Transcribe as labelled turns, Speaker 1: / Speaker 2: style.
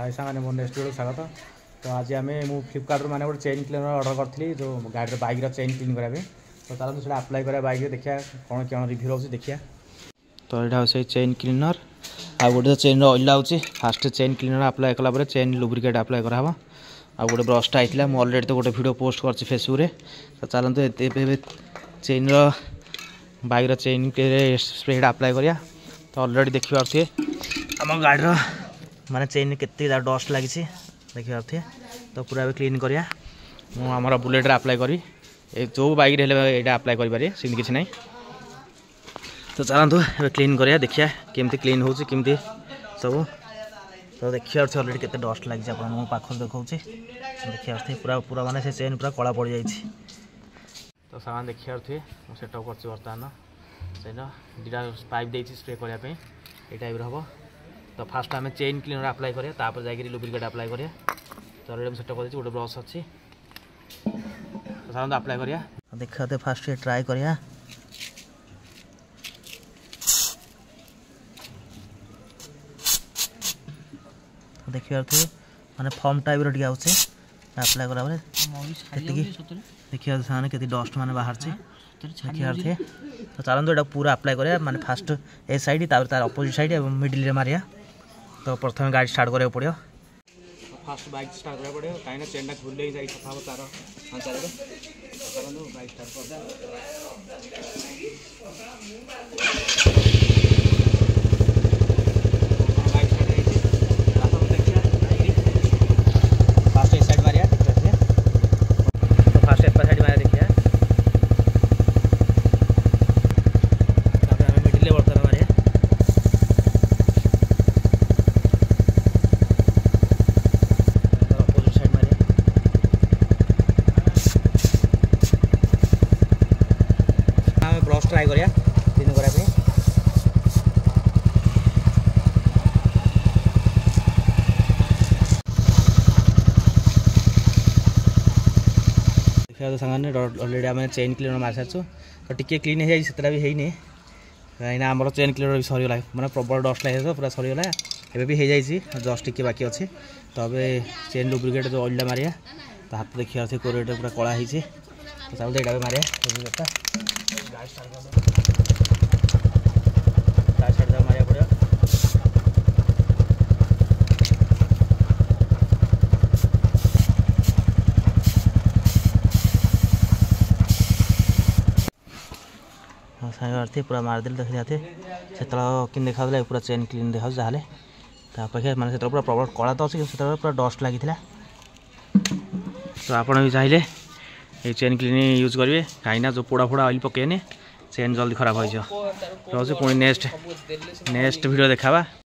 Speaker 1: हाय सामान्य मोर next video स्वागत। तो आज आम मु फ्लिपकार्ट मैंने गोटे चेन क्लीनर ऑर्डर करी जो गाड़ी बाइक चेन क्लीन कराया तो तार तो अप्लाई करा बाइक देखिए कौन क्या रिव्यू रोचे देखिए। तो यहाँ से चेन क्लीनर आ गोटे चेन ऑयल आउे फास्ट चेन क्लीनर अप्लाई कला चेन लुब्रिकेट अप्लाई करा आ गोटे ब्रशटा होता है अलरेडी तो गोटे वीडियो पोस्ट कर फेसबुक तो चलते chain bike chain spray apply करिया। तो अलरेडी देखी पारे आम गाड़ी माने चेन केते डस्ट लगी देखी पारे तो पूरा भी क्लीन करिया। मुझे बुलेट अप्लाई करी जो बाइक ये अप्लाई करें सेमती किसी ना। तो चलतु ए क्लीन करिया देखिया केमती क्लीन हो केमती सब। तो देखिए अलरेडी केते डस्ट लगी आप पाख देखा देखिए पूरा पूरा माने से चेन पूरा कला पड़ जाए। तो सामान देखिए सेटअप कर बर्तमान चेन दुटा पाइप दे स्प्रे करने ये टाइप हम। तो फास्ट आम चेन क्लीनर अप्लाई करें तापर जाकि लुब्रिकेट अप्लाई करें। तो अलरेडी सेटअप कर गोटे ब्रश अच्छी तो सामान अप्लाई करिया देखते फास्ट ये ट्राए करिया। देखिए माने फॉर्म टाइप रे आउचे अप्लाई करा देखिए सामने के डस्ट माने बाहर देखिए। तो चलते ये पूरा अप्लाई करिया माने फास्ट ए साइड तार अपोजिट साइड मिडिल रे मारिया। तो प्रथम गाड़ी स्टार्ट करा पड़ो फास्ट बाइक स्टार्ट करा पड़ो कहीं चेन खुले ही सफा तार बाइक स्टार्ट कर ट्राई करिया क्लीन करा देखिए। तो सामान अलरेडी आम चेन क्लीनर मार सारी तो टी क्लीन हो जाए भी है कहीं आम चेन क्लीनर भी सरीगला मैंने प्रबल डस्ट लगे तो पूरा सरीगला एवं भी हो जाए जस्ट टी बाकी अच्छे। तो अब चेन लुब्रिकेट जो ऑयलटा मारिया तो हाथ देखिए कोरियर पूरा कला होती। तो चलते यहाँ मारिया लुब्रिकेटा मारिया पड़े साइड पूरा मारदे देखी जाते से कि देखा पूरा चेन क्लीन देखा जहाँ अपेक्षा मैंने से पूरा प्रबल कला तो अच्छे से पूरा डस्ट लगी। तो आप भी चाहिए ये चेन क्लीन यूज करेंगे कहीं जो पोड़ा फोड़ा ऑयल पकेने चेन जल्दी खराब हो जाए। पुणी नेक्स्ट वीडियो देखा।